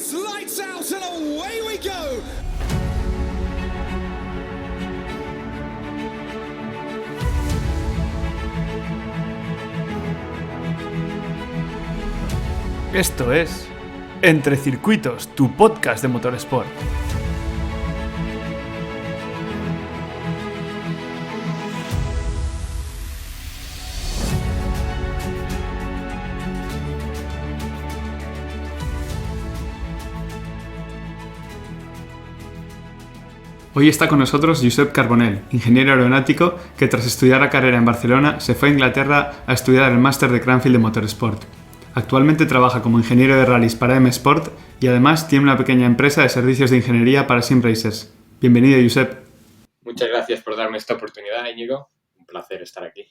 It's lights out and away we go. Esto es Entre Circuitos, tu podcast de motorsport. Hoy está con nosotros Josep Carbonell, ingeniero aeronáutico que tras estudiar la carrera en Barcelona se fue a Inglaterra a estudiar el máster de Cranfield de Motorsport. Actualmente trabaja como ingeniero de rallies para M-Sport y además tiene una pequeña empresa de servicios de ingeniería para sim racers. Bienvenido, Josep. Muchas gracias por darme esta oportunidad, Íñigo. Un placer estar aquí.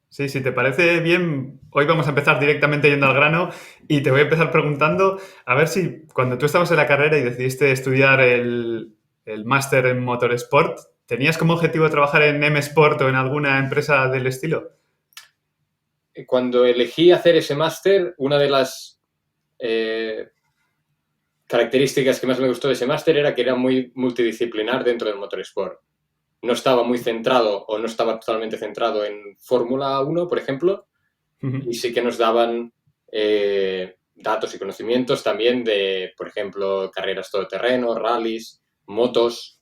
Sí, si te parece bien, hoy vamos a empezar directamente yendo al grano y te voy a empezar preguntando a ver si cuando tú estabas en la carrera y decidiste estudiar el máster en Motorsport, ¿tenías como objetivo trabajar en M-Sport o en alguna empresa del estilo? Cuando elegí hacer ese máster, una de las características que más me gustó de ese máster era que era muy multidisciplinar dentro del motorsport. No estaba muy centrado o no estaba totalmente centrado en Fórmula 1, por ejemplo, y sí que nos daban datos y conocimientos también de, por ejemplo, carreras todoterreno, rallies, motos,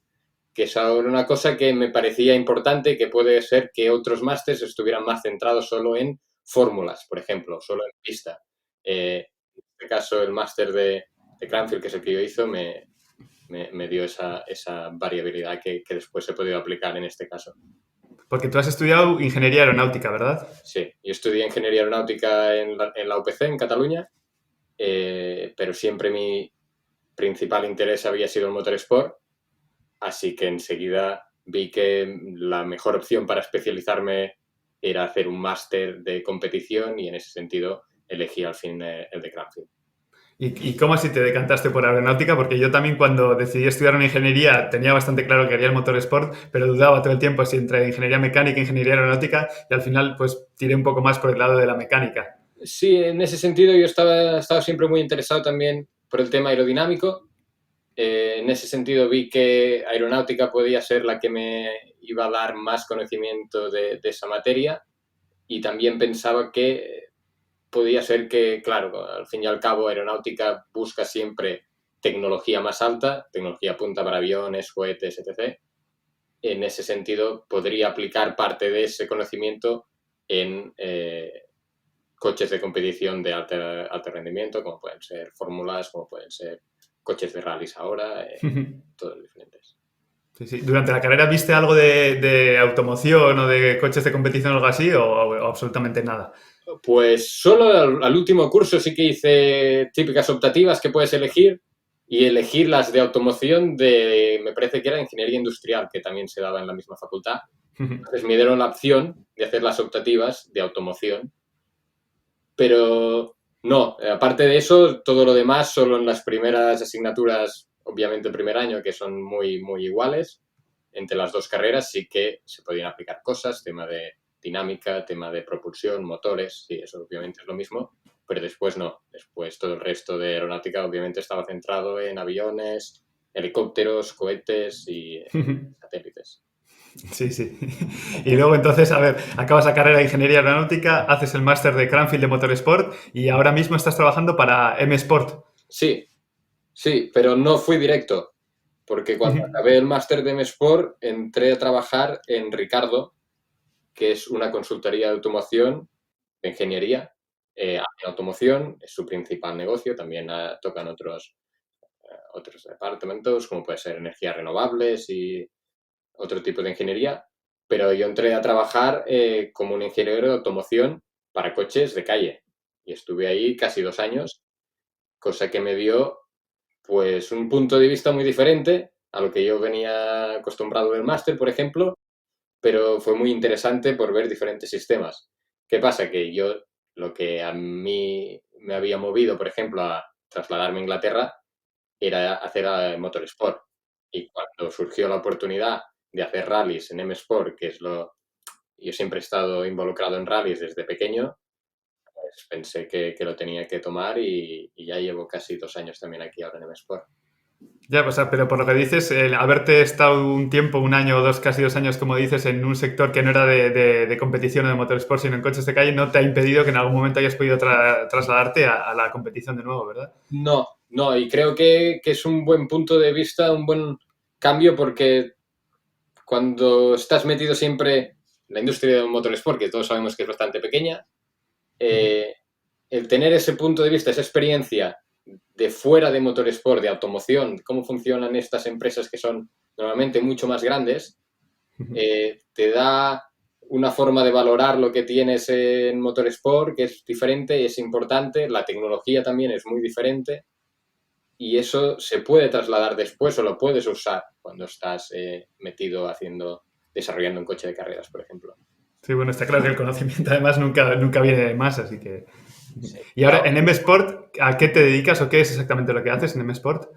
que es una cosa que me parecía importante, que puede ser que otros másters estuvieran más centrados solo en fórmulas, por ejemplo, solo en pista. En este caso, el máster de Cranfield, que es el que yo hice, me dio esa variabilidad que después he podido aplicar en este caso. Porque tú has estudiado ingeniería aeronáutica, ¿verdad? Sí, yo estudié ingeniería aeronáutica en la UPC, en Cataluña, pero siempre mi principal interés había sido el motorsport, así que enseguida vi que la mejor opción para especializarme era hacer un máster de competición y en ese sentido elegí al fin el de Cranfield. ¿Y cómo así te decantaste por aeronáutica? Porque yo también cuando decidí estudiar una ingeniería tenía bastante claro que quería el motorsport, pero dudaba todo el tiempo si entre ingeniería mecánica e ingeniería aeronáutica y al final pues tiré un poco más por el lado de la mecánica. Sí, en ese sentido yo estaba siempre muy interesado también por el tema aerodinámico. En ese sentido vi que aeronáutica podía ser la que me iba a dar más conocimiento de esa materia y también pensaba que podía ser que, claro, al fin y al cabo aeronáutica busca siempre tecnología más alta, tecnología punta para aviones, cohetes, etc. En ese sentido podría aplicar parte de ese conocimiento en coches de competición de alto rendimiento, como pueden ser fórmulas, como pueden ser coches de rallies ahora, todos diferentes. Sí, sí. ¿Durante la carrera viste algo de automoción o de coches de competición o algo así o absolutamente nada? Pues solo al último curso sí que hice típicas optativas que puedes elegir y elegir las de automoción me parece que era ingeniería industrial, que también se daba en la misma facultad. Entonces me dieron la opción de hacer las optativas de automoción, pero no, aparte de eso, todo lo demás solo en las primeras asignaturas, obviamente el primer año, que son muy, muy iguales, entre las dos carreras sí que se podían aplicar cosas, tema de dinámica, tema de propulsión, motores, sí, eso obviamente es lo mismo, pero después no, después todo el resto de aeronáutica obviamente estaba centrado en aviones, helicópteros, cohetes y satélites. Sí, sí. Y luego entonces, a ver, acabas la carrera de ingeniería aeronáutica, haces el máster de Cranfield de Motorsport y ahora mismo estás trabajando para M-Sport. Sí, sí, pero no fui directo, porque cuando acabé el máster de M-Sport entré a trabajar en Ricardo, que es una consultoría de automoción, de ingeniería, en automoción, es su principal negocio, también tocan otros departamentos, como puede ser energías renovables y otro tipo de ingeniería, pero yo entré a trabajar como un ingeniero de automoción para coches de calle y estuve ahí casi 2 años, cosa que me dio pues un punto de vista muy diferente a lo que yo venía acostumbrado del máster, por ejemplo, pero fue muy interesante por ver diferentes sistemas. ¿Qué pasa? Que yo, lo que a mí me había movido, por ejemplo, a trasladarme a Inglaterra, era hacer motorsport. Y cuando surgió la oportunidad de hacer rallies en M-Sport, que es yo siempre he estado involucrado en rallies desde pequeño, pues pensé que lo tenía que tomar y ya llevo casi 2 años también aquí ahora en M-Sport. Ya, o sea, pero por lo que dices, el haberte estado un tiempo, un año o dos, casi 2 años, como dices, en un sector que no era de competición o de motorsport, sino en coches de calle, no te ha impedido que en algún momento hayas podido trasladarte a la competición de nuevo, ¿verdad? No, no, y creo que es un buen punto de vista, un buen cambio, porque cuando estás metido siempre en la industria del motorsport, que todos sabemos que es bastante pequeña, el tener ese punto de vista, esa experiencia de fuera de motorsport, de automoción, cómo funcionan estas empresas que son normalmente mucho más grandes, te da una forma de valorar lo que tienes en motorsport que es diferente, es importante, la tecnología también es muy diferente y eso se puede trasladar después o lo puedes usar cuando estás metido desarrollando un coche de carreras, por ejemplo. Sí, bueno, está claro que el conocimiento además nunca viene de más, así que... Sí. Y ahora, en M-Sport, ¿a qué te dedicas o qué es exactamente lo que haces en M-Sport?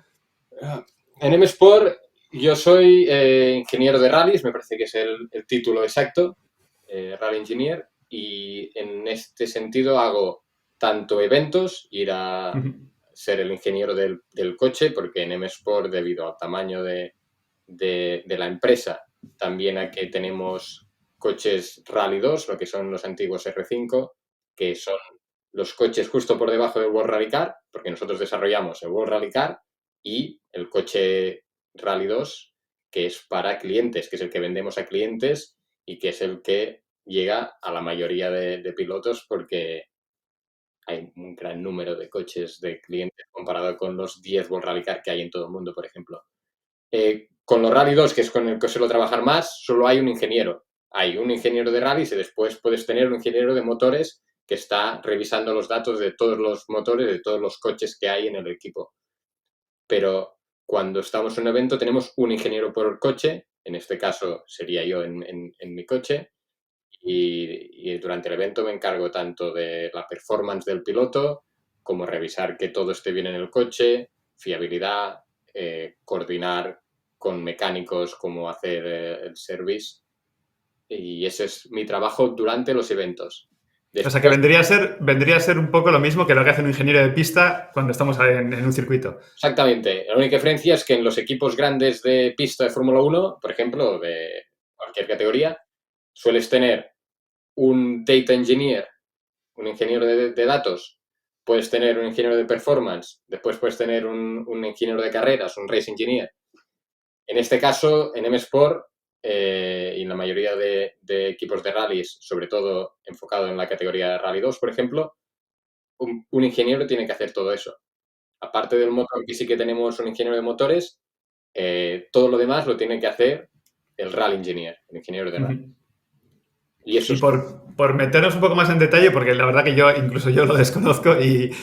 En M-Sport yo soy ingeniero de rallies, me parece que es el título exacto, Rally Engineer, y en este sentido hago tanto eventos, ir a ser el ingeniero del coche, porque en M-Sport, debido al tamaño de la empresa, también aquí tenemos coches Rally 2, lo que son los antiguos R5, que son los coches justo por debajo del World Rally Car, porque nosotros desarrollamos el World Rally Car y el coche Rally 2, que es para clientes, que es el que vendemos a clientes y que es el que llega a la mayoría de pilotos, porque hay un gran número de coches de clientes comparado con los 10 World Rally Car que hay en todo el mundo, por ejemplo. Con los Rally 2, que es con el que suelo trabajar más, solo hay un ingeniero. Hay un ingeniero de rallies y después puedes tener un ingeniero de motores que está revisando los datos de todos los motores, de todos los coches que hay en el equipo. Pero cuando estamos en un evento tenemos un ingeniero por coche, en este caso sería yo en mi coche, y durante el evento me encargo tanto de la performance del piloto como revisar que todo esté bien en el coche, fiabilidad, coordinar con mecánicos cómo hacer el service, y ese es mi trabajo durante los eventos. O sea, que vendría a ser un poco lo mismo que lo que hace un ingeniero de pista cuando estamos en un circuito. Exactamente. La única diferencia es que en los equipos grandes de pista de Fórmula 1, por ejemplo, de cualquier categoría, sueles tener un data engineer, un ingeniero de datos, puedes tener un ingeniero de performance, después puedes tener un ingeniero de carreras, un race engineer. En este caso, en M-Sport y en la mayoría de equipos de rallies, sobre todo enfocado en la categoría de Rally 2, por ejemplo, un ingeniero tiene que hacer todo eso. Aparte del motor, que sí que tenemos un ingeniero de motores, todo lo demás lo tiene que hacer el Rally Engineer, el ingeniero de rally. Y eso Y por meternos un poco más en detalle, porque la verdad que incluso yo lo desconozco, y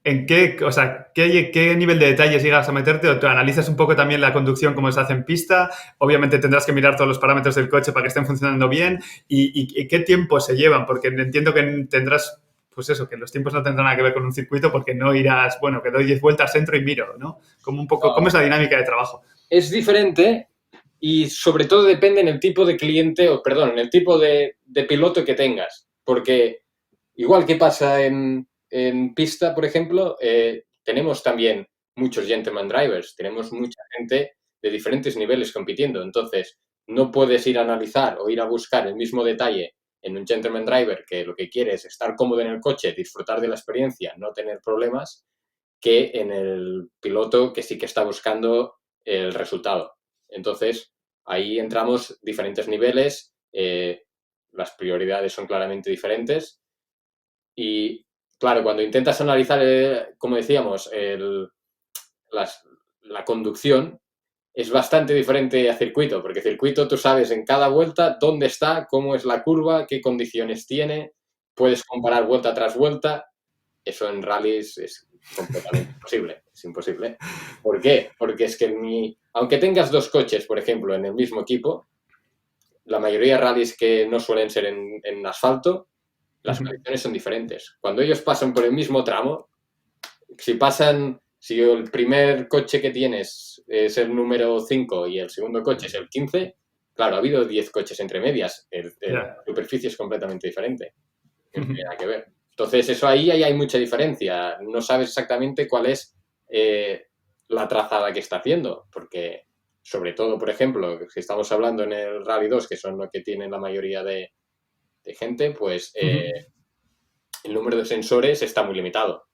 ¿en qué, o sea, qué nivel de detalles llegas a meterte? ¿O tú analizas un poco también la conducción, cómo se hace en pista? Obviamente tendrás que mirar todos los parámetros del coche para que estén funcionando bien. ¿Y qué tiempo se llevan? Porque entiendo que tendrás, pues eso, que los tiempos no tendrán nada que ver con un circuito, porque no irás, bueno, que doy 10 vueltas, entro y miro, ¿no? Como un poco, ¿cómo es la dinámica de trabajo? es diferente y sobre todo depende en el tipo de cliente, en el tipo de piloto que tengas. Porque igual que pasa en pista, por ejemplo, tenemos también muchos gentleman drivers, tenemos mucha gente de diferentes niveles compitiendo. Entonces, no puedes ir a analizar o ir a buscar el mismo detalle en un gentleman driver que lo que quiere es estar cómodo en el coche, disfrutar de la experiencia, no tener problemas, que en el piloto que sí que está buscando el resultado. Entonces, ahí entramos diferentes niveles, las prioridades son claramente diferentes y, claro, cuando intentas analizar, como decíamos, la conducción, es bastante diferente a circuito, porque circuito tú sabes en cada vuelta dónde está, cómo es la curva, qué condiciones tiene, puedes comparar vuelta tras vuelta. Eso en rallies es completamente imposible, es imposible. ¿Por qué? Porque es que aunque tengas dos coches, por ejemplo, en el mismo equipo, la mayoría de rallies que no suelen ser en asfalto, las condiciones son diferentes. Cuando ellos pasan por el mismo tramo, si el primer coche que tienes es el número 5 y el segundo coche es el 15, claro, ha habido 10 coches entre medias, la superficie es completamente diferente. no tiene nada que ver. Entonces, eso ahí hay mucha diferencia. No sabes exactamente cuál es la trazada que está haciendo, porque, sobre todo, por ejemplo, si estamos hablando en el Rally 2, que son lo que tienen la mayoría de gente, pues el número de sensores está muy limitado.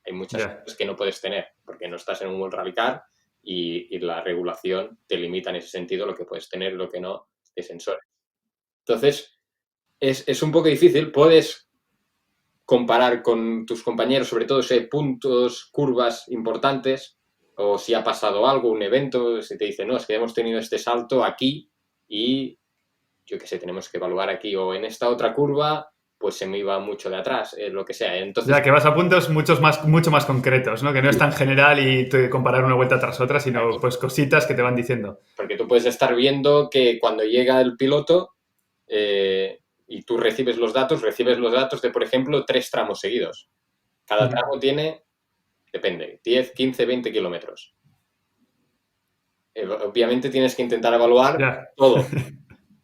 Hay muchas cosas que no puedes tener, porque no estás en un World Rally Car y la regulación te limita en ese sentido lo que puedes tener y lo que no de sensores. Entonces, es un poco difícil. Puedes comparar con tus compañeros, sobre todo si hay puntos, curvas importantes, o si ha pasado algo, un evento, si te dice, no, es que hemos tenido este salto aquí y, yo qué sé, tenemos que evaluar aquí, o en esta otra curva, pues se me iba mucho de atrás, lo que sea. Entonces, Ya, que vas a puntos mucho más concretos, ¿no? Que no es tan general y comparar una vuelta tras otra, sino pues cositas que te van diciendo. Porque tú puedes estar viendo que cuando llega el piloto y tú recibes los datos de, por ejemplo, 3 tramos seguidos. Cada tramo tiene, depende, 10, 15, 20 kilómetros. Obviamente tienes que intentar evaluar todo,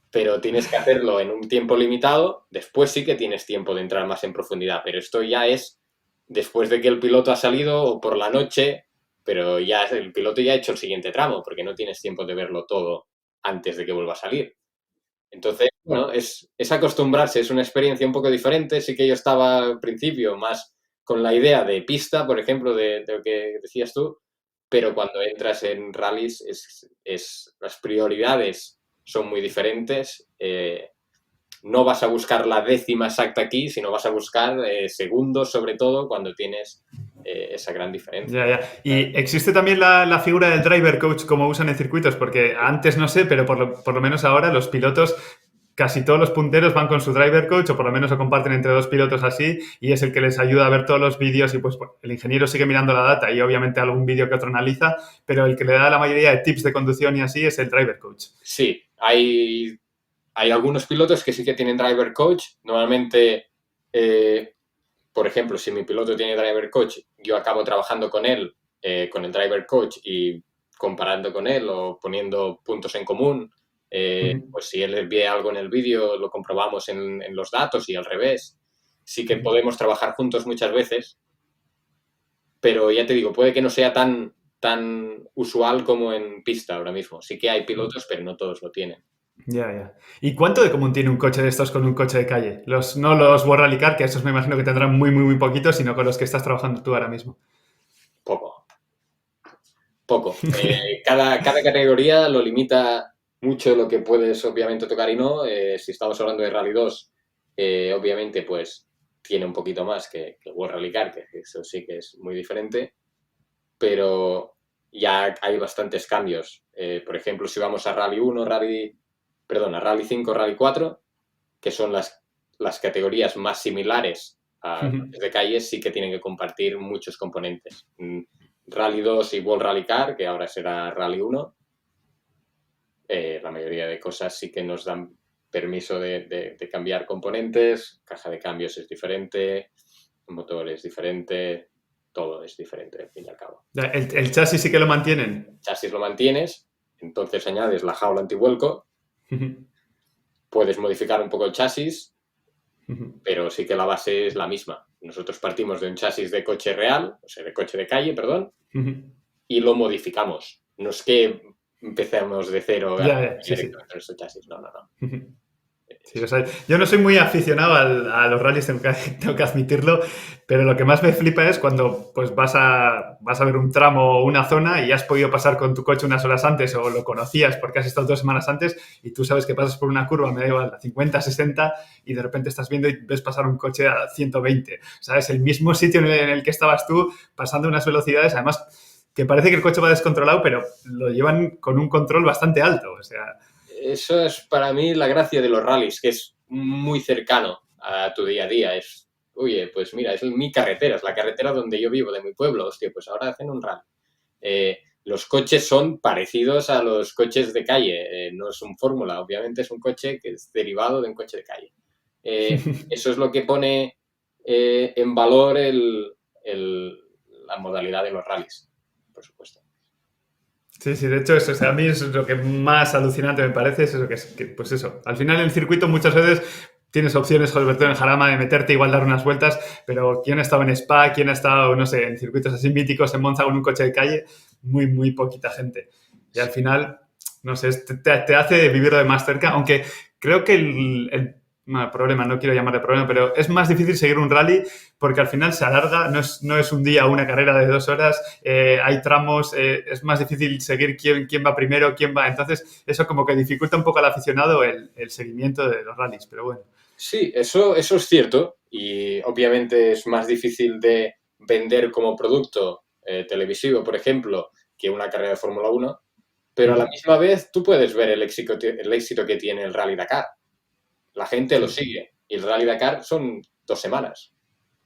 pero tienes que hacerlo en un tiempo limitado. Después sí que tienes tiempo de entrar más en profundidad, pero esto ya es después de que el piloto ha salido o por la noche, pero ya el piloto ya ha hecho el siguiente tramo, porque no tienes tiempo de verlo todo antes de que vuelva a salir. Entonces, bueno, es acostumbrarse, es una experiencia un poco diferente. Sí que yo estaba al principio más con la idea de pista, por ejemplo, de lo que decías tú, pero cuando entras en rallies las prioridades son muy diferentes. No vas a buscar la décima exacta aquí, sino vas a buscar segundos, sobre todo, cuando tienes esa gran diferencia. Ya. Y existe también la figura del driver coach como usan en circuitos, porque antes no sé, pero por lo menos ahora los pilotos, casi todos los punteros van con su driver coach, o por lo menos lo comparten entre 2 pilotos así, y es el que les ayuda a ver todos los vídeos y pues el ingeniero sigue mirando la data y obviamente algún vídeo que otro analiza, pero el que le da la mayoría de tips de conducción y así es el driver coach. Sí, hay algunos pilotos que sí que tienen driver coach. Normalmente, por ejemplo, si mi piloto tiene driver coach, yo acabo trabajando con él, con el driver coach y comparando con él o poniendo puntos en común. Pues si él ve algo en el vídeo, lo comprobamos en los datos y al revés. Sí que podemos trabajar juntos muchas veces, pero ya te digo, puede que no sea tan usual como en pista ahora mismo. Sí que hay pilotos, pero no todos lo tienen. Ya. ¿Y cuánto de común tiene un coche de estos con un coche de calle? No los World Rally Car, que esos me imagino que tendrán muy poquitos, sino con los que estás trabajando tú ahora mismo. Poco. Cada categoría lo limita mucho lo que puedes obviamente tocar y no. Si estamos hablando de Rally 2, obviamente pues tiene un poquito más que el World Rally Car, que eso sí que es muy diferente, pero ya hay bastantes cambios. Por ejemplo, si vamos a Rally 1, a Rally 5, Rally 4, que son las categorías más similares a de calle, sí que tienen que compartir muchos componentes. Rally 2 y World Rally Car, que ahora será Rally 1, la mayoría de cosas sí que nos dan permiso de cambiar componentes, caja de cambios es diferente, motor es diferente, todo es diferente al fin y al cabo. ¿El chasis sí que lo mantienen? El chasis lo mantienes, entonces añades la jaula antivuelco, puedes modificar un poco el chasis, pero sí que la base es la misma. Nosotros partimos de un chasis de coche real, o sea, de coche de calle, perdón, y lo modificamos. No es que empecemos de cero sí. con nuestro chasis, no. Sí, o sea, yo no soy muy aficionado a los rallies, tengo que admitirlo, pero lo que más me flipa es cuando pues vas a ver un tramo o una zona y has podido pasar con tu coche unas horas antes o lo conocías porque has estado 2 semanas antes y tú sabes que pasas por una curva, me da igual, a 50, 60 y de repente estás viendo y ves pasar un coche a 120, ¿sabes? El mismo sitio en el que estabas tú pasando unas velocidades, además que parece que el coche va descontrolado, pero lo llevan con un control bastante alto, o sea... Eso es para mí la gracia de los rallies, que es muy cercano a tu día a día. Es, oye, pues mira, es mi carretera, es la carretera donde yo vivo, de mi pueblo. Hostia, pues ahora hacen un rally. Los coches son parecidos a los coches de calle. No es un Fórmula, obviamente es un coche que es derivado de un coche de calle. Eso es lo que pone en valor la modalidad de los rallies, por supuesto. Sí, de hecho, eso, o sea, a mí es lo que más alucinante me parece, es eso, pues eso, al final el circuito muchas veces tienes opciones, sobre todo en Jarama, de meterte, igual dar unas vueltas, pero ¿quién ha estado en Spa? ¿Quién ha estado, no sé, en circuitos así míticos, en Monza con un coche de calle? Muy, muy poquita gente. Y al final, no sé, te hace vivirlo de más cerca, aunque creo que no, problema, no quiero llamarle problema, pero es más difícil seguir un rally porque al final se alarga, no es un día una carrera de 2 horas, hay tramos, es más difícil seguir quién va primero, quién va. Entonces, eso como que dificulta un poco al aficionado el seguimiento de los rallies, pero bueno. Sí, eso es cierto y obviamente es más difícil de vender como producto televisivo, por ejemplo, que una carrera de Fórmula 1, pero a la misma vez tú puedes ver el éxito que tiene el Rally Dakar. La gente lo sigue y el Rally Dakar son 2 semanas.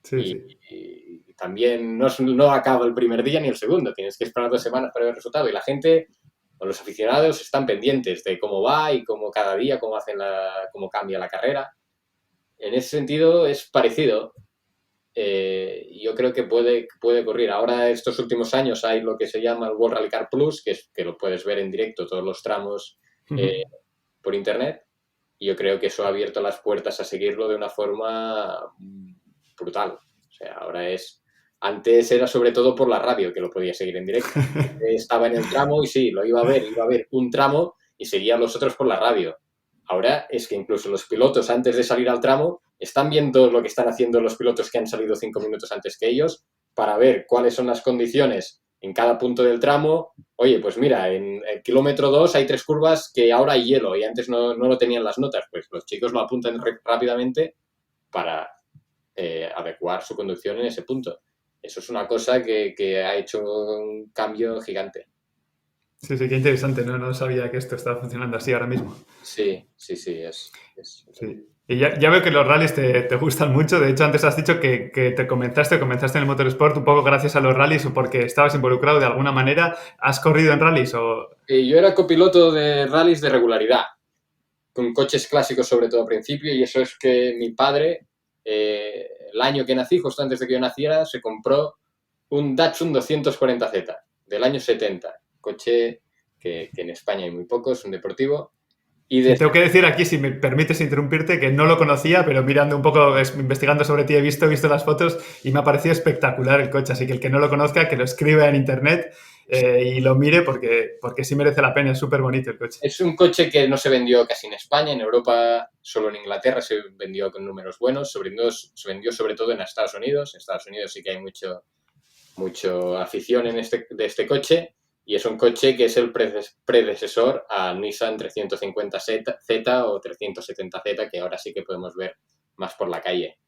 Sí, Y, sí. y también no acaba el primer día ni el segundo, tienes que esperar 2 semanas para ver el resultado y la gente o los aficionados están pendientes de cómo va y cómo cada día, cómo cambia la carrera. En ese sentido es parecido. Yo creo que puede ocurrir. Ahora, estos últimos años, hay lo que se llama el World Rally Car Plus, que lo puedes ver en directo, todos los tramos por internet. Y yo creo que eso ha abierto las puertas a seguirlo de una forma brutal. O sea, antes era sobre todo por la radio que lo podía seguir en directo. Estaba en el tramo y sí, iba a ver un tramo y seguía a los otros por la radio. Ahora es que incluso los pilotos, antes de salir al tramo, están viendo lo que están haciendo los pilotos que han salido 5 minutos antes que ellos para ver cuáles son las condiciones en cada punto del tramo. Oye, pues mira, en el kilómetro 2 hay 3 curvas que ahora hay hielo y antes no lo tenían las notas. Pues los chicos lo apuntan rápidamente para adecuar su conducción en ese punto. Eso es una cosa que ha hecho un cambio gigante. Sí, sí, qué interesante, no sabía que esto estaba funcionando así ahora mismo. Sí. Sí. Y ya veo que los rallies te gustan mucho. De hecho, antes has dicho que te comenzaste en el motorsport un poco gracias a los rallies o porque estabas involucrado de alguna manera. ¿Has corrido en rallies o...? Yo era copiloto de rallies de regularidad, con coches clásicos sobre todo al principio, y eso es que mi padre, el año que nací, justo antes de que yo naciera, se compró un Datsun 240Z del año 70, coche que en España hay muy pocos, un deportivo. Y Sí, tengo que decir aquí, si me permites interrumpirte, que no lo conocía, pero mirando un poco, investigando sobre ti, he visto las fotos y me ha parecido espectacular el coche. Así que el que no lo conozca, que lo escriba en internet y lo mire porque sí merece la pena. Es súper bonito el coche. Es un coche que no se vendió casi en España, en Europa, solo en Inglaterra se vendió con números buenos, se vendió sobre todo en Estados Unidos. En Estados Unidos sí que hay mucho afición de este coche. Y es un coche que es el predecesor a Nissan 350Z o 370Z, que ahora sí que podemos ver más por la calle.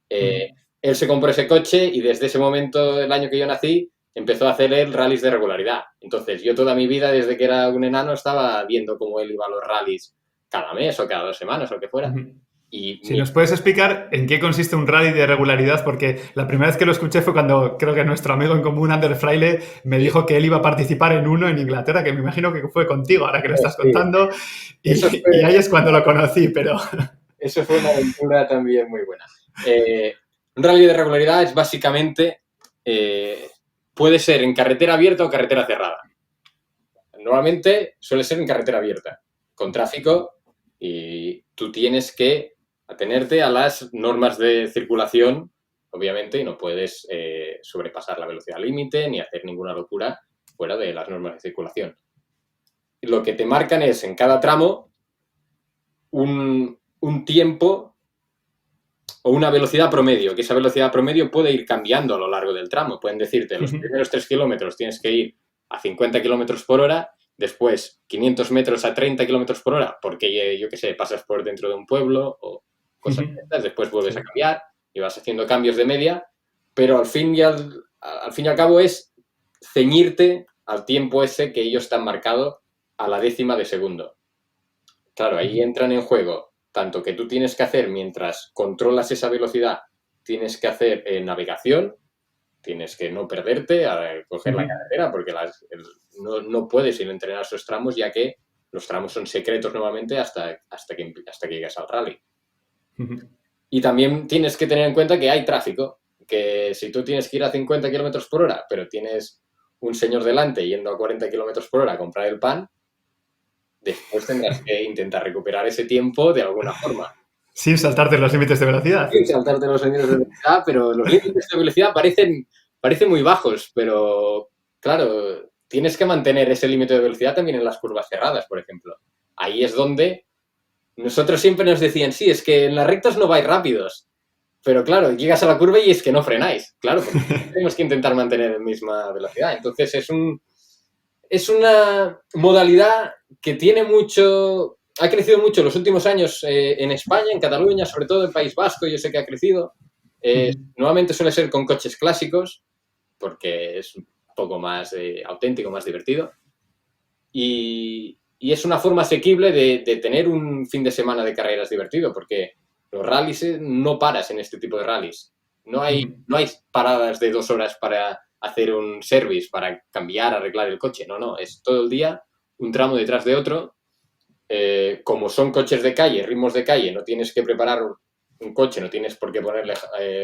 Él se compró ese coche y desde ese momento, el año que yo nací, empezó a hacer él rallies de regularidad. Entonces, yo toda mi vida, desde que era un enano, estaba viendo cómo él iba a los rallies cada mes o cada 2 semanas o lo que fuera. Y si nos puedes explicar en qué consiste un rally de regularidad, porque la primera vez que lo escuché fue cuando creo que nuestro amigo en común, Ander Fraile, me dijo que él iba a participar en uno en Inglaterra, que me imagino que fue contigo, ahora que lo estás contando, y ahí es cuando lo conocí, pero... Eso fue una aventura también muy buena. Un rally de regularidad es básicamente, puede ser en carretera abierta o carretera cerrada. Normalmente suele ser en carretera abierta, con tráfico, y tú tienes que atenerte a las normas de circulación, obviamente, y no puedes sobrepasar la velocidad límite ni hacer ninguna locura fuera de las normas de circulación. Lo que te marcan es en cada tramo un tiempo o una velocidad promedio, que esa velocidad promedio puede ir cambiando a lo largo del tramo. Pueden decirte, los primeros 3 kilómetros tienes que ir a 50 kilómetros por hora, después 500 metros a 30 kilómetros por hora, porque, yo qué sé, pasas por dentro de un pueblo o cosas de estas, después vuelves a cambiar y vas haciendo cambios de media, pero al fin y al cabo es ceñirte al tiempo ese que ellos te han marcado a la décima de segundo. Claro, ahí entran en juego tanto que tú tienes que hacer mientras controlas esa velocidad, tienes que hacer navegación, tienes que no perderte a coger la carretera porque no puedes ir a entrenar esos tramos, ya que los tramos son secretos nuevamente hasta que llegas al rally. Y también tienes que tener en cuenta que hay tráfico, que si tú tienes que ir a 50 kilómetros por hora, pero tienes un señor delante yendo a 40 kilómetros por hora a comprar el pan, después tendrás que intentar recuperar ese tiempo de alguna forma. Sin saltarte los límites de velocidad. Sin saltarte los límites de velocidad, pero los límites de velocidad parecen muy bajos, pero claro, tienes que mantener ese límite de velocidad también en las curvas cerradas, por ejemplo. Ahí es donde nosotros siempre nos decían, sí, es que en las rectas no vais rápidos, pero claro, llegas a la curva y es que no frenáis, claro, porque tenemos que intentar mantener la misma velocidad. Entonces es una modalidad que ha crecido mucho en los últimos años en España, en Cataluña, sobre todo en País Vasco, yo sé que ha crecido. Normalmente suele ser con coches clásicos, porque es un poco más auténtico, más divertido. Y es una forma asequible de tener un fin de semana de carreras divertido, porque los rallies no paras en este tipo de rallies. No hay paradas de 2 horas para hacer un service, para cambiar, arreglar el coche. No, es todo el día un tramo detrás de otro. Como son coches de calle, ritmos de calle, no tienes que preparar un coche, no tienes por qué ponerle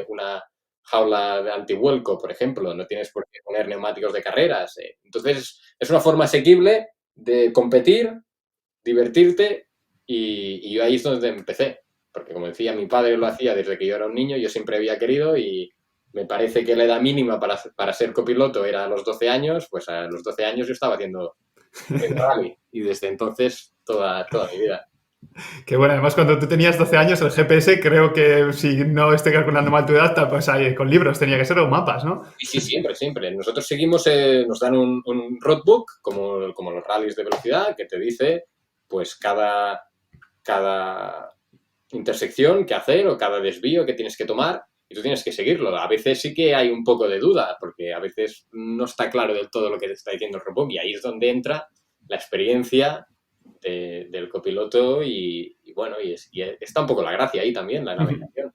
una jaula de antivuelco, por ejemplo, no tienes por qué poner neumáticos de carreras. Entonces, es una forma asequible de competir, divertirte y yo ahí es donde empecé. Porque como decía, mi padre lo hacía desde que yo era un niño, yo siempre había querido y me parece que la edad mínima para ser copiloto era a los 12 años, pues a los 12 años yo estaba haciendo el rally y desde entonces toda mi vida. Que bueno, además cuando tú tenías 12 años, el GPS, creo que si no estoy calculando mal tu edad, pues ahí, con libros tenía que ser o mapas, ¿no? Sí, siempre. Nosotros seguimos, nos dan un roadbook, como los rallies de velocidad, que te dice pues cada intersección que hacer o cada desvío que tienes que tomar y tú tienes que seguirlo. A veces sí que hay un poco de duda, porque a veces no está claro del todo lo que te está diciendo el roadbook y ahí es donde entra la experiencia del copiloto y bueno, y está un poco la gracia ahí también, la navegación.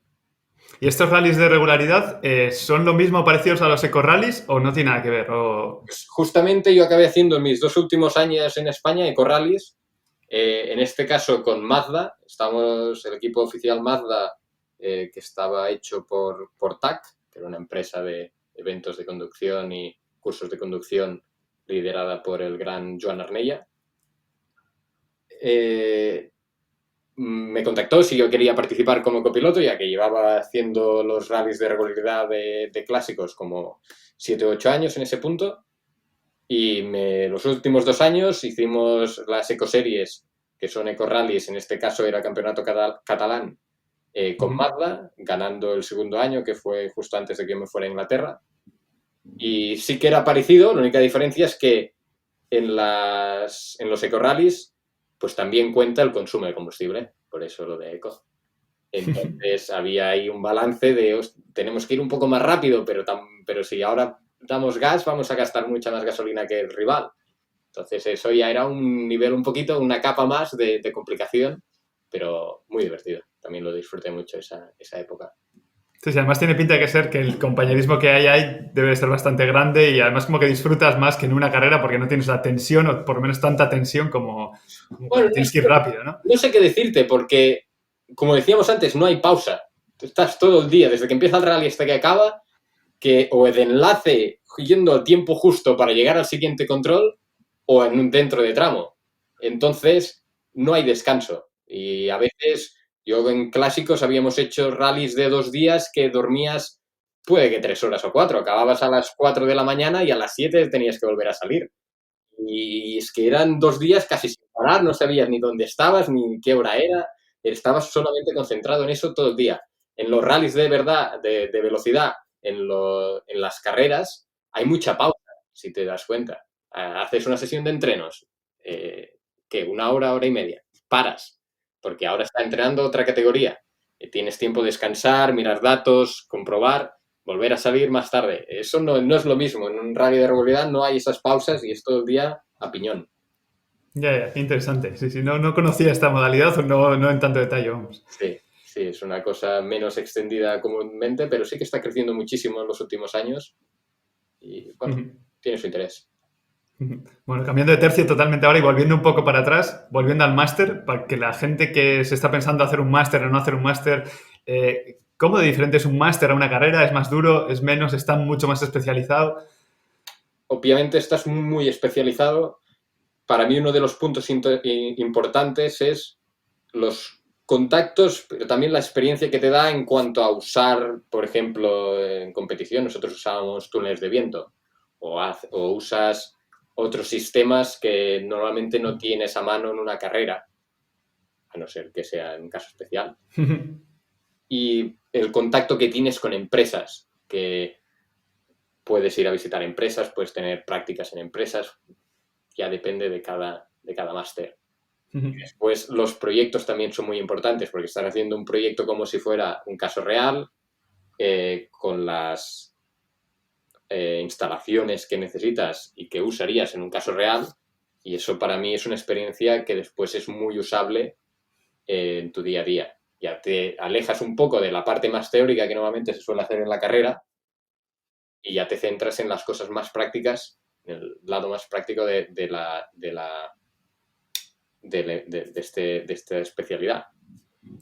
¿Y estos rallies de regularidad son lo mismo parecidos a los eco-rallies o no tiene nada que ver? Pues justamente yo acabé haciendo en mis 2 últimos años en España eco-rallies, en este caso con Mazda. Estamos el equipo oficial Mazda, que estaba hecho por TAC, que era una empresa de eventos de conducción y cursos de conducción liderada por el gran Joan Arnella. Me contactó si yo quería participar como copiloto, ya que llevaba haciendo los rallies de regularidad de clásicos como 7 o 8 años en ese punto. Y los últimos 2 años hicimos las ecoseries, que son eco-rallies, en este caso era campeonato catalán, con Mazda, ganando el segundo año, que fue justo antes de que yo me fuera a Inglaterra. Y sí que era parecido, la única diferencia es que en los eco-rallies pues también cuenta el consumo de combustible, por eso lo de eco. Entonces había ahí un balance de tenemos que ir un poco más rápido, pero si ahora damos gas vamos a gastar mucha más gasolina que el rival. Entonces eso ya era un nivel un poquito, una capa más de complicación, pero muy divertido. También lo disfruté mucho esa época. Sí, además tiene pinta de que el compañerismo que hay ahí debe ser bastante grande y además como que disfrutas más que en una carrera porque no tienes la tensión o por lo menos tanta tensión como bueno, tienes que ir rápido, ¿no? No sé qué decirte porque, como decíamos antes, no hay pausa. Estás todo el día, desde que empieza el rally hasta que acaba, o de enlace yendo al tiempo justo para llegar al siguiente control o dentro de tramo. Entonces, no hay descanso. Y a veces, yo en clásicos habíamos hecho rallies de 2 días que dormías, puede que 3 horas o 4. Acababas a las 4 de la mañana y a las 7 tenías que volver a salir. Y es que eran 2 días casi sin parar, no sabías ni dónde estabas, ni qué hora era. Estabas solamente concentrado en eso todo el día. En los rallies de verdad, de velocidad, en las carreras, hay mucha pausa, si te das cuenta. Haces una sesión de entrenos, que 1 hora, hora y media, paras, porque ahora está entrenando otra categoría. Tienes tiempo de descansar, mirar datos, comprobar, volver a salir más tarde. Eso no es lo mismo. En un rally de regularidad no hay esas pausas y es todo el día a piñón. Ya, qué interesante. Sí, no conocía esta modalidad o no en tanto detalle, vamos. Sí, es una cosa menos extendida comúnmente, pero sí que está creciendo muchísimo en los últimos años y, bueno, tiene su interés. Bueno, cambiando de tercio totalmente ahora y volviendo un poco para atrás, volviendo al máster, para que la gente que se está pensando hacer un máster o no hacer un máster, ¿cómo de diferente es un máster a una carrera? ¿Es más duro? ¿Es menos? ¿Está mucho más especializado? Obviamente estás muy especializado. Para mí uno de los puntos importantes es los contactos, pero también la experiencia que te da en cuanto a usar, por ejemplo, en competición, nosotros usábamos túneles de viento o usas otros sistemas que normalmente no tienes a mano en una carrera, a no ser que sea en un caso especial. Y el contacto que tienes con empresas, que puedes ir a visitar empresas, puedes tener prácticas en empresas, ya depende de cada máster. Después, los proyectos también son muy importantes porque estás haciendo un proyecto como si fuera un caso real, con las instalaciones que necesitas y que usarías en un caso real, y eso para mí es una experiencia que después es muy usable en tu día a día. Ya te alejas un poco de la parte más teórica que normalmente se suele hacer en la carrera y ya te centras en las cosas más prácticas, en el lado más práctico de esta especialidad.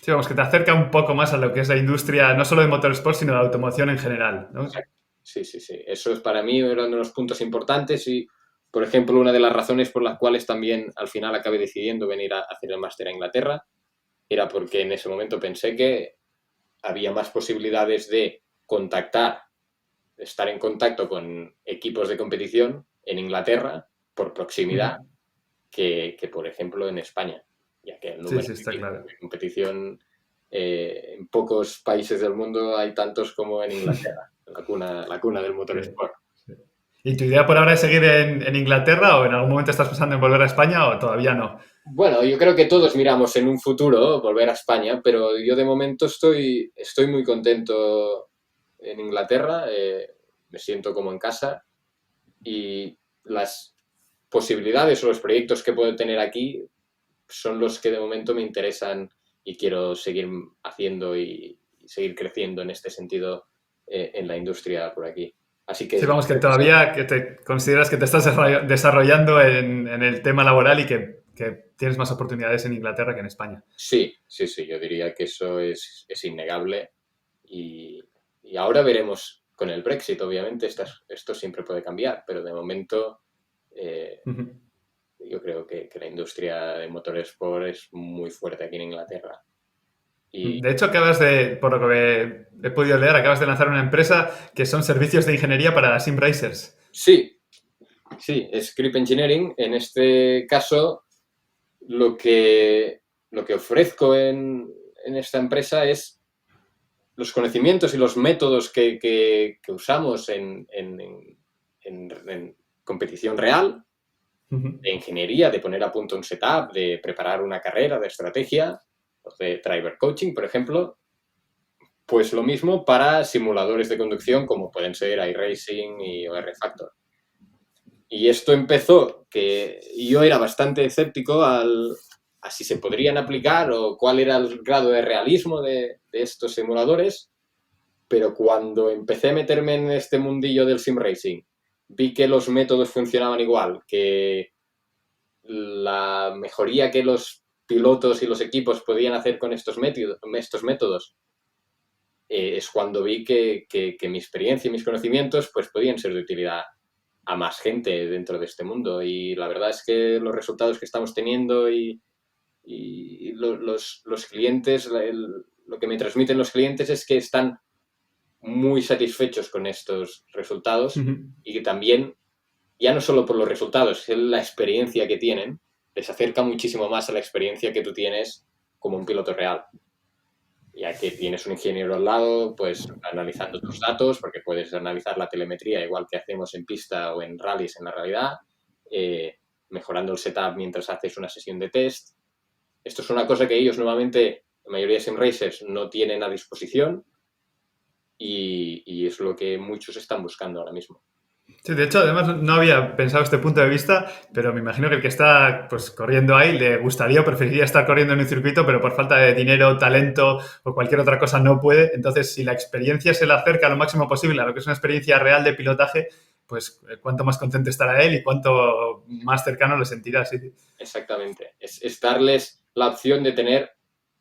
Sí, vamos, que te acerca un poco más a lo que es la industria, no solo de motorsport, sino de la automoción en general, ¿no? Exacto. Sí. Eso es para mí uno de los puntos importantes y, por ejemplo, una de las razones por las cuales también al final acabé decidiendo venir a hacer el máster a Inglaterra era porque en ese momento pensé que había más posibilidades de estar en contacto con equipos de competición en Inglaterra por proximidad que por ejemplo, en España, ya que el número está claro. de competición en pocos países del mundo hay tantos como en Inglaterra, la cuna del motorsport. Sí. ¿Y tu idea por ahora es seguir en Inglaterra o en algún momento estás pensando en volver a España o todavía no? Bueno, yo creo que todos miramos en un futuro volver a España, pero yo de momento estoy muy contento en Inglaterra, me siento como en casa y las posibilidades o los proyectos que puedo tener aquí son los que de momento me interesan y quiero seguir haciendo y seguir creciendo en este sentido en la industria por aquí. Así que Sí, vamos, que todavía que te consideras que te estás desarrollando en el tema laboral y que tienes más oportunidades en Inglaterra que en España. sí, yo diría que eso es innegable y ahora veremos con el Brexit, obviamente, esto siempre puede cambiar, pero de momento yo creo que la industria de motorsport es muy fuerte aquí en Inglaterra. Y De hecho, por lo que he podido leer, acabas de lanzar una empresa que son servicios de ingeniería para sim racers. sí, es Grip Engineering. En este caso, lo que ofrezco en esta empresa es los conocimientos y los métodos que usamos en competición real, de ingeniería, de poner a punto un setup, de preparar una carrera, de estrategia, de driver coaching, por ejemplo. Pues lo mismo para simuladores de conducción como pueden ser iRacing y OR Factor. Y esto empezó que yo era bastante escéptico a si se podrían aplicar o cuál era el grado de realismo de estos simuladores, pero cuando empecé a meterme en este mundillo del sim racing, vi que los métodos funcionaban igual, que la mejoría que los pilotos y los equipos podían hacer con estos métodos es cuando vi que mi experiencia y mis conocimientos pues podían ser de utilidad a más gente dentro de este mundo. Y la verdad es que los resultados que estamos teniendo y los clientes, lo que me transmiten los clientes es que están muy satisfechos con estos resultados y que también, ya no solo por los resultados, es la experiencia que tienen, les acerca muchísimo más a la experiencia que tú tienes como un piloto real. Ya que tienes un ingeniero al lado, pues analizando tus datos, porque puedes analizar la telemetría igual que hacemos en pista o en rallies en la realidad, mejorando el setup mientras haces una sesión de test. Esto es una cosa que ellos normalmente, la mayoría de sim racers, no tienen a disposición y es lo que muchos están buscando ahora mismo. Sí, de hecho, además no había pensado este punto de vista, pero me imagino que el que está pues, corriendo ahí le gustaría o preferiría estar corriendo en un circuito, pero por falta de dinero, talento o cualquier otra cosa no puede. Entonces, si la experiencia se le acerca lo máximo posible a lo que es una experiencia real de pilotaje, pues cuánto más contento estará él y cuánto más cercano lo sentirá. Sí. Exactamente. Es darles la opción de tener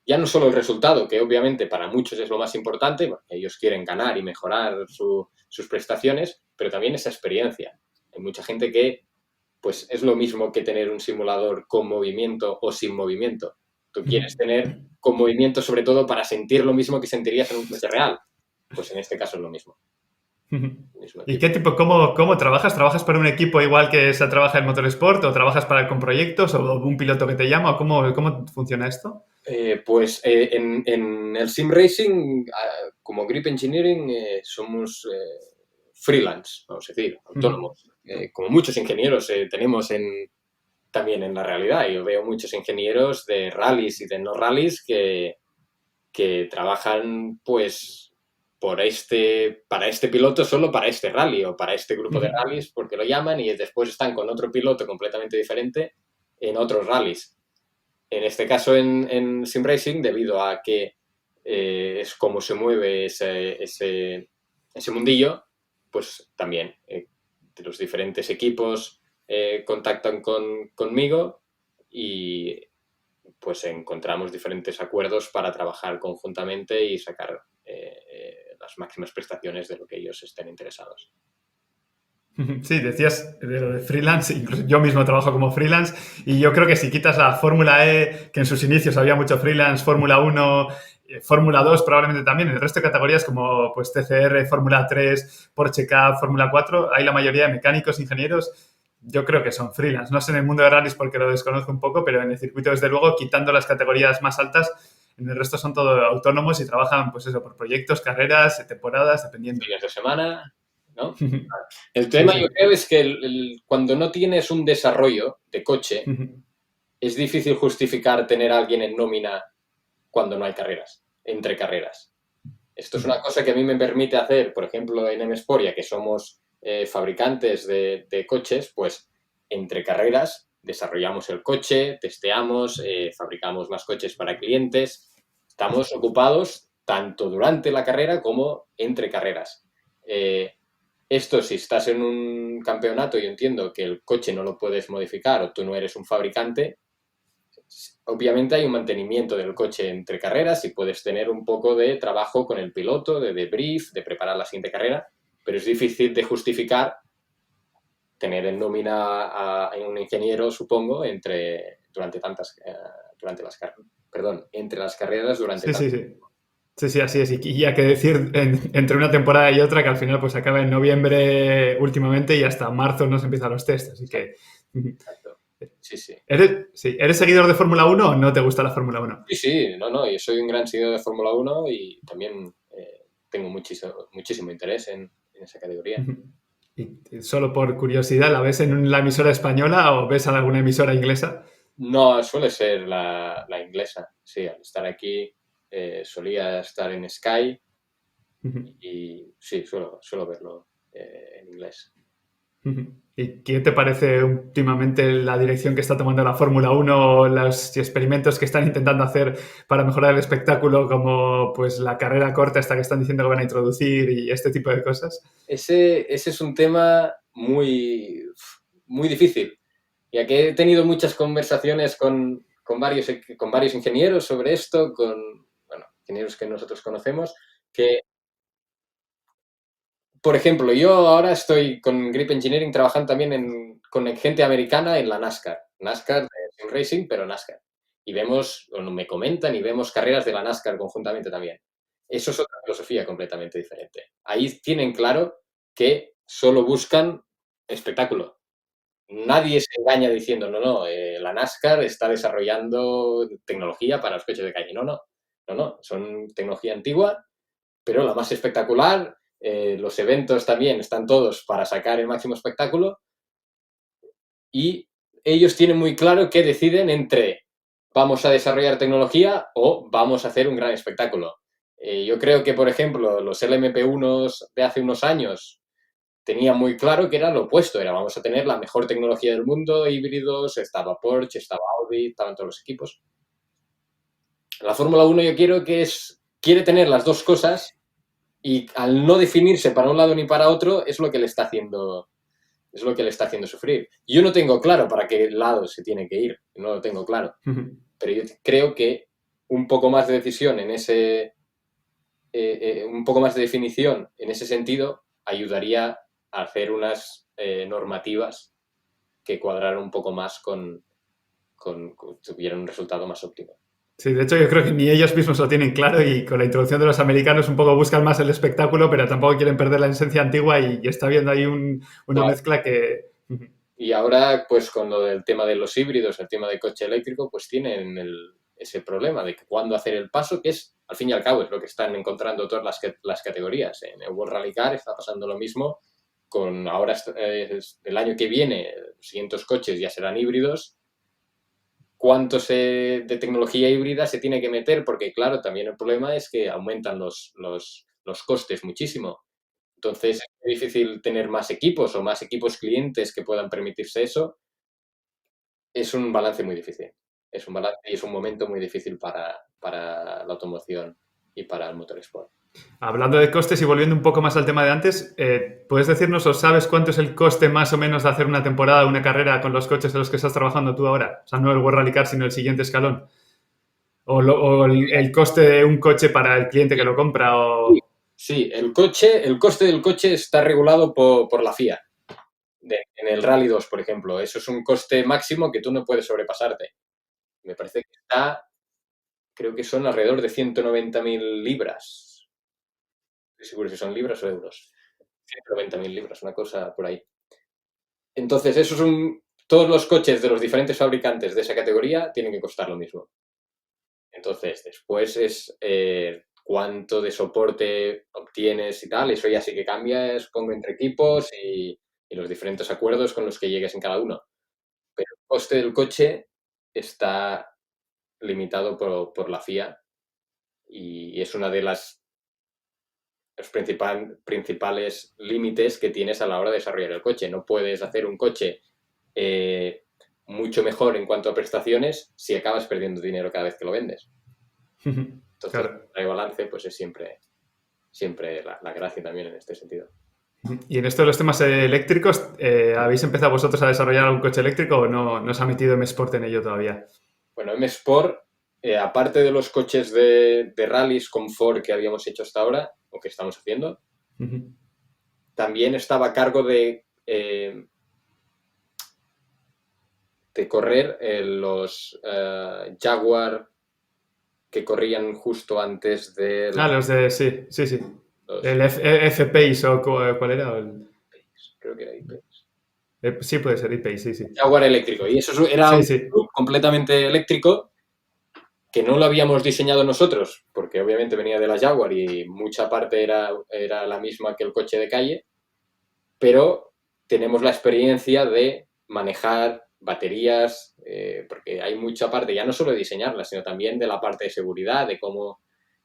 ya no solo el resultado, que obviamente para muchos es lo más importante, porque ellos quieren ganar y mejorar sus prestaciones, pero también esa experiencia. Hay mucha gente que pues es lo mismo que tener un simulador con movimiento o sin movimiento. Tú quieres tener con movimiento, sobre todo, para sentir lo mismo que sentirías en un coche real. Pues en este caso es lo mismo. ¿Y qué tipo, cómo trabajas? ¿Trabajas para un equipo igual que se trabaja en Motorsport o trabajas con proyectos o un piloto que te llama? ¿O cómo funciona esto? Pues en el Sim Racing, como Grip Engineering, somos freelance, vamos a decir, autónomos. Como muchos ingenieros tenemos también en la realidad. Yo veo muchos ingenieros de rallies y de no rallies que trabajan pues para este piloto solo para este rally o para este grupo de rallies porque lo llaman y después están con otro piloto completamente diferente en otros rallies. En este caso en Sim Racing, debido a que es como se mueve ese mundillo, pues también los diferentes equipos contactan conmigo y pues encontramos diferentes acuerdos para trabajar conjuntamente y sacar las máximas prestaciones de lo que ellos estén interesados. Sí, decías de lo de freelance, incluso yo mismo trabajo como freelance y yo creo que si quitas la Fórmula E, que en sus inicios había mucho freelance, Fórmula 1, Fórmula 2 probablemente también, el resto de categorías como pues TCR, Fórmula 3, Porsche Cup, Fórmula 4, hay la mayoría de mecánicos, ingenieros, yo creo que son freelance. No sé en el mundo de rallies porque lo desconozco un poco, pero en el circuito desde luego, quitando las categorías más altas, en el resto son todos autónomos y trabajan pues eso, por proyectos, carreras, temporadas, dependiendo. Fines de semana, ¿no? El tema yo creo es que cuando no tienes un desarrollo de coche, es difícil justificar tener a alguien en nómina cuando no hay carreras, entre carreras. Esto es una cosa que a mí me permite hacer, por ejemplo, en M-Sport, ya que somos fabricantes de coches, pues entre carreras desarrollamos el coche, testeamos, fabricamos más coches para clientes. Estamos ocupados tanto durante la carrera como entre carreras. Esto, si estás en un campeonato y entiendo que el coche no lo puedes modificar o tú no eres un fabricante, obviamente hay un mantenimiento del coche entre carreras y puedes tener un poco de trabajo con el piloto, de debrief, de preparar la siguiente carrera, pero es difícil de justificar tener en nómina a un ingeniero, supongo, durante las carreras durante Sí, sí, sí. Sí, sí, así es. Y ya que decir entre una temporada y otra, que al final pues acaba en noviembre últimamente y hasta marzo nos empiezan los test. Así que... Exacto. Sí, sí. ¿Eres seguidor de Fórmula 1 o no te gusta la Fórmula 1? Sí, sí, no, yo soy un gran seguidor de Fórmula 1 y también tengo muchísimo interés en esa categoría. Y solo por curiosidad, ¿la ves en la emisora española o ves en alguna emisora inglesa? No, suele ser la inglesa. Sí, al estar aquí solía estar en Sky y sí, suelo verlo en inglés. ¿Y qué te parece últimamente la dirección que está tomando la Fórmula 1, los experimentos que están intentando hacer para mejorar el espectáculo, como pues la carrera corta esta que están diciendo que van a introducir y este tipo de cosas? Ese es un tema muy, muy difícil, ya que he tenido muchas conversaciones con varios ingenieros sobre esto, bueno, ingenieros que nosotros conocemos, que, por ejemplo, yo ahora estoy con Grip Engineering trabajando también con gente americana en la NASCAR. NASCAR de Sim Racing, pero NASCAR. Y vemos, o me comentan, y vemos carreras de la NASCAR conjuntamente también. Eso es otra filosofía completamente diferente. Ahí tienen claro que solo buscan espectáculo. Nadie se engaña diciendo, no, la NASCAR está desarrollando tecnología para los coches de calle. No, son tecnología antigua, pero la más espectacular. Los eventos también están todos para sacar el máximo espectáculo y ellos tienen muy claro que deciden entre vamos a desarrollar tecnología o vamos a hacer un gran espectáculo. Yo creo que, por ejemplo, los LMP1 de hace unos años tenían muy claro que era lo opuesto, era vamos a tener la mejor tecnología del mundo, híbridos, estaba Porsche, estaba Audi, estaban todos los equipos. La Fórmula 1 yo quiere tener las dos cosas y al no definirse para un lado ni para otro es lo que le está haciendo sufrir. Yo no tengo claro para qué lado se tiene que ir, no lo tengo claro. Pero yo creo que un poco más de decisión un poco más de definición en ese sentido ayudaría a hacer unas normativas que cuadraran un poco más tuvieran un resultado más óptimo. Sí, de hecho yo creo que ni ellos mismos lo tienen claro y con la introducción de los americanos un poco buscan más el espectáculo, pero tampoco quieren perder la esencia antigua y está viendo ahí una Claro. mezcla que... Y ahora, pues con lo del tema de los híbridos, el tema del coche eléctrico, pues tienen ese problema de que cuándo hacer el paso, que es, al fin y al cabo, es lo que están encontrando todas las categorías. En el World Rally Car está pasando lo mismo, con ahora el año que viene, los siguientes coches ya serán híbridos. ¿Cuánto de tecnología híbrida se tiene que meter? Porque, claro, también el problema es que aumentan los costes muchísimo. Entonces, es muy difícil tener más equipos o más equipos clientes que puedan permitirse eso. Es un balance muy difícil. Es un balance y es un momento muy difícil para la automoción y para el motorsport. Hablando de costes y volviendo un poco más al tema de antes, ¿puedes decirnos o sabes cuánto es el coste más o menos de hacer una temporada, una carrera con los coches en los que estás trabajando tú ahora? O sea, no el World Rally Car, sino el siguiente escalón. O el coste de un coche para el cliente que lo compra o... Sí, el coste del coche está regulado por la FIA. En el Rally 2, por ejemplo. Eso es un coste máximo que tú no puedes sobrepasarte. Me parece que creo que son alrededor de 190.000 libras. No estoy seguro si son libras o euros. 190.000 libras, una cosa por ahí. Entonces, todos los coches de los diferentes fabricantes de esa categoría tienen que costar lo mismo. Entonces, después es cuánto de soporte obtienes y tal. Eso ya sí que cambia, supongo, entre equipos y los diferentes acuerdos con los que llegues en cada uno. Pero el coste del coche está limitado por la FIA y es una de los principales límites que tienes a la hora de desarrollar el coche. No puedes hacer un coche mucho mejor en cuanto a prestaciones si acabas perdiendo dinero cada vez que lo vendes. Entonces, Claro. el balance pues es siempre la gracia también en este sentido. Y en esto de los temas eléctricos, ¿habéis empezado vosotros a desarrollar algún coche eléctrico o no se ha metido M-Sport en ello todavía? Bueno, M-Sport, aparte de los coches de rallies con Ford que habíamos hecho hasta ahora, o que estamos haciendo, también estaba a cargo de correr los Jaguar que corrían justo antes de... Los de... Sí. Los El F-Pace o ¿cuál era? creo que era E-Pace. Sí, puede ser E-Pace, sí. Jaguar eléctrico. Y eso era un Sí. club completamente eléctrico que no lo habíamos diseñado nosotros, porque obviamente venía de la Jaguar y mucha parte era la misma que el coche de calle, pero tenemos la experiencia de manejar baterías, porque hay mucha parte, ya no solo de diseñarlas, sino también de la parte de seguridad, de cómo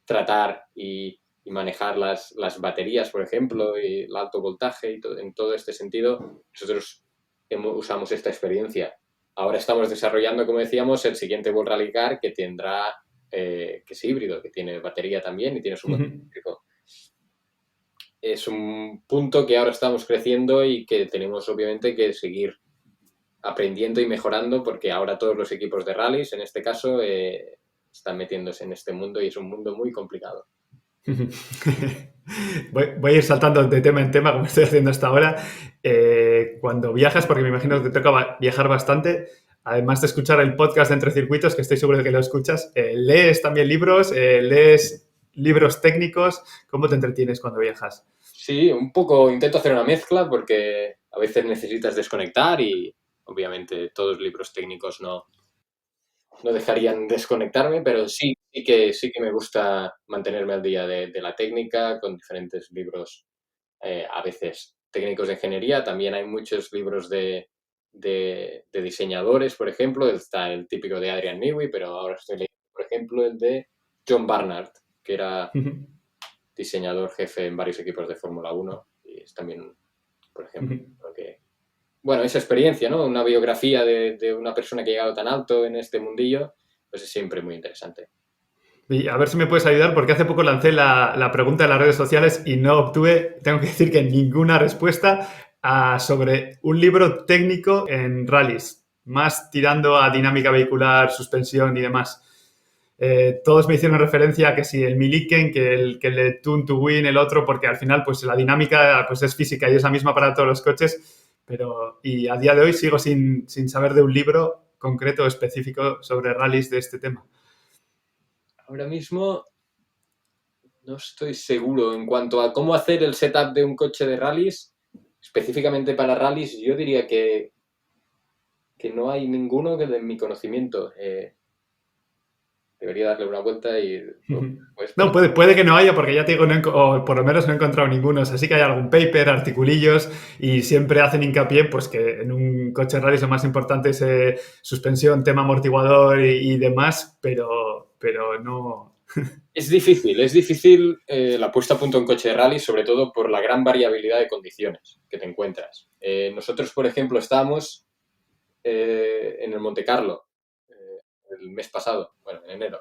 tratar y manejar las baterías, por ejemplo, y el alto voltaje, y en todo este sentido, nosotros usamos esta experiencia. Ahora estamos desarrollando, como decíamos, el siguiente World Rally Car que tendrá, que es híbrido, que tiene batería también y tiene su motor eléctrico. Es un punto que ahora estamos creciendo y que tenemos obviamente que seguir aprendiendo y mejorando porque ahora todos los equipos de rallies, en este caso, están metiéndose en este mundo y es un mundo muy complicado. Voy a ir saltando de tema en tema, como estoy haciendo hasta ahora. Cuando viajas, porque me imagino que te toca viajar bastante, además de escuchar el podcast de Entre Circuitos, que estoy seguro de que lo escuchas, ¿lees también libros? ¿Lees libros técnicos? ¿Cómo te entretienes cuando viajas? Sí, un poco intento hacer una mezcla porque a veces necesitas desconectar y obviamente todos los libros técnicos no dejarían desconectarme, pero sí que me gusta mantenerme al día de la técnica con diferentes libros, a veces técnicos de ingeniería, también hay muchos libros de diseñadores, por ejemplo, está el típico de Adrian Newey, pero ahora estoy leyendo, por ejemplo, el de John Barnard, que era diseñador jefe en varios equipos de Fórmula 1 y es también, por ejemplo, lo que... Bueno, esa experiencia, ¿no? Una biografía de una persona que ha llegado tan alto en este mundillo, pues es siempre muy interesante. Y a ver si me puedes ayudar, porque hace poco lancé la pregunta en las redes sociales y no obtuve, tengo que decir que ninguna respuesta sobre un libro técnico en rallies, más tirando a dinámica vehicular, suspensión y demás. Todos me hicieron referencia a que si el Milliken, que el de Tune to Win, el otro, porque al final pues la dinámica pues es física y es la misma para todos los coches, y a día de hoy sigo sin saber de un libro concreto específico sobre rallies de este tema. Ahora mismo no estoy seguro en cuanto a cómo hacer el setup de un coche de rallies. Específicamente para rallies, yo diría que no hay ninguno que de mi conocimiento. Debería darle una vuelta y... Pues, No, puede que no haya, porque ya te digo, o por lo menos no he encontrado ninguno. O sea, sí que hay algún paper, articulillos, y siempre hacen hincapié pues que en un coche rally lo más importante es suspensión, tema amortiguador y demás, pero no... es difícil la puesta a punto en coche de rally, sobre todo por la gran variabilidad de condiciones que te encuentras. Nosotros, por ejemplo, estábamos en el Monte Carlo el mes pasado, bueno, en enero.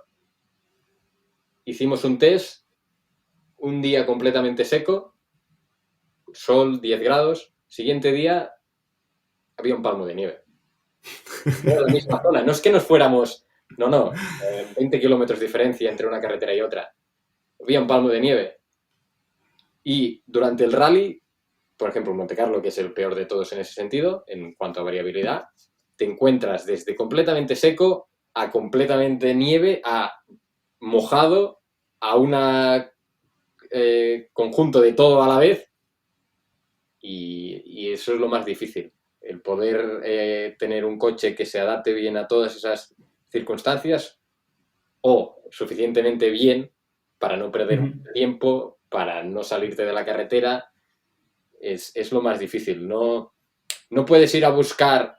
Hicimos un test, un día completamente seco, sol, 10 grados, siguiente día había un palmo de nieve. Era la misma zona, no es que nos fuéramos, 20 kilómetros de diferencia entre una carretera y otra. Había un palmo de nieve. Y durante el rally, por ejemplo, Monte Carlo, que es el peor de todos en ese sentido, en cuanto a variabilidad, te encuentras desde completamente seco a completamente nieve, a mojado, a un conjunto de todo a la vez, y eso es lo más difícil, el poder tener un coche que se adapte bien a todas esas circunstancias o suficientemente bien para no perder tiempo, para no salirte de la carretera, es lo más difícil. No puedes ir a buscar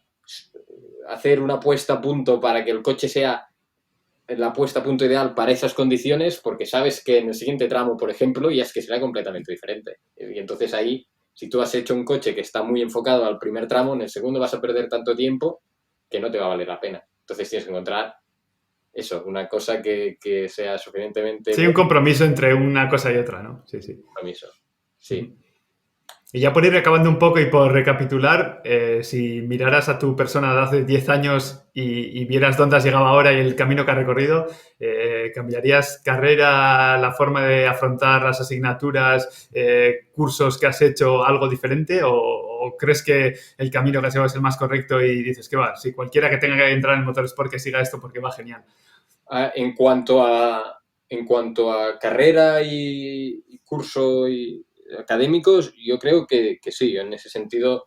hacer una puesta a punto para que el coche sea la puesta a punto ideal para esas condiciones, porque sabes que en el siguiente tramo, por ejemplo, ya es que será completamente diferente. Y entonces ahí, si tú has hecho un coche que está muy enfocado al primer tramo, en el segundo vas a perder tanto tiempo que no te va a valer la pena. Entonces tienes que encontrar eso, una cosa que sea suficientemente... Sí, un compromiso entre una cosa y otra, ¿no? Sí, sí. Compromiso, sí. Y ya por ir acabando un poco y por recapitular, si miraras a tu persona de hace 10 años y vieras dónde has llegado ahora y el camino que has recorrido, ¿cambiarías carrera, la forma de afrontar las asignaturas, cursos que has hecho, algo diferente? ¿O crees que el camino que has llevado es el más correcto y dices que va, si cualquiera que tenga que entrar en motorsport que siga esto porque va genial? En cuanto a carrera y curso y académicos, yo creo que sí, en ese sentido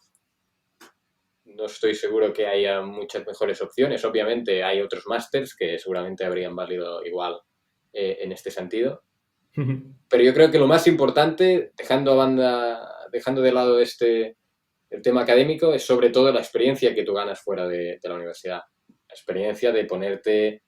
no estoy seguro que haya muchas mejores opciones. Obviamente hay otros másters que seguramente habrían valido igual en este sentido. Pero yo creo que lo más importante, dejando de lado el tema académico, es sobre todo la experiencia que tú ganas fuera de la universidad. La experiencia de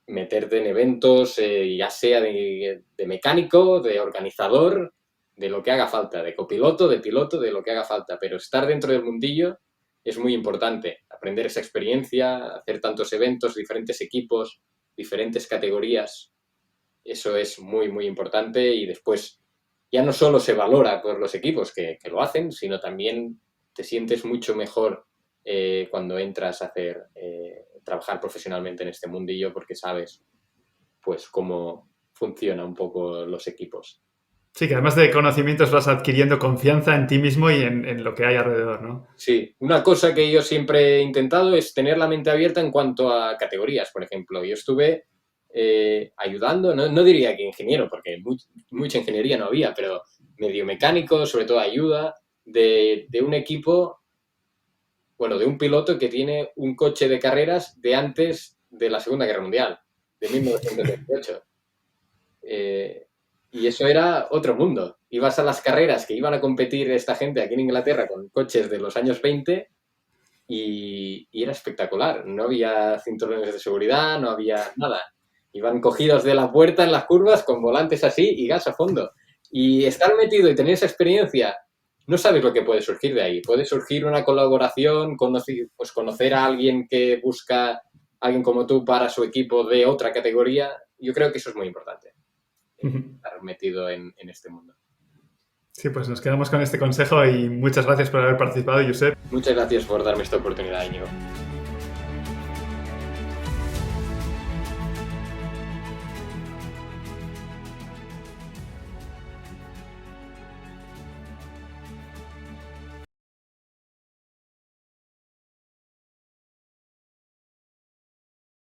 meterte en eventos, ya sea de mecánico, de organizador, de lo que haga falta, de copiloto, de piloto, de lo que haga falta. Pero estar dentro del mundillo es muy importante. Aprender esa experiencia, hacer tantos eventos, diferentes equipos, diferentes categorías. Eso es muy, muy importante, y después ya no solo se valora por los equipos que lo hacen, sino también te sientes mucho mejor cuando entras a trabajar profesionalmente en este mundillo, porque sabes pues cómo funciona un poco los equipos. Sí, que además de conocimientos vas adquiriendo confianza en ti mismo y en lo que hay alrededor, ¿no? Sí, una cosa que yo siempre he intentado es tener la mente abierta en cuanto a categorías, por ejemplo. Yo estuve ayudando, no diría que ingeniero, porque mucha ingeniería no había, pero medio mecánico, sobre todo ayuda, de un equipo, bueno, de un piloto que tiene un coche de carreras de antes de la Segunda Guerra Mundial, de 1928. Y eso era otro mundo. Ibas a las carreras que iban a competir esta gente aquí en Inglaterra con coches de los años 20 y era espectacular. No había cinturones de seguridad, no había nada. Iban cogidos de la puerta en las curvas con volantes así y gas a fondo. Y estar metido y tener esa experiencia, no sabes lo que puede surgir de ahí. Puede surgir una colaboración, conocer a alguien que busca a alguien como tú para su equipo de otra categoría. Yo creo que eso es muy importante, estar metido en este mundo. Sí, pues nos quedamos con este consejo y muchas gracias por haber participado, Josep. Muchas gracias por darme esta oportunidad, Íñigo.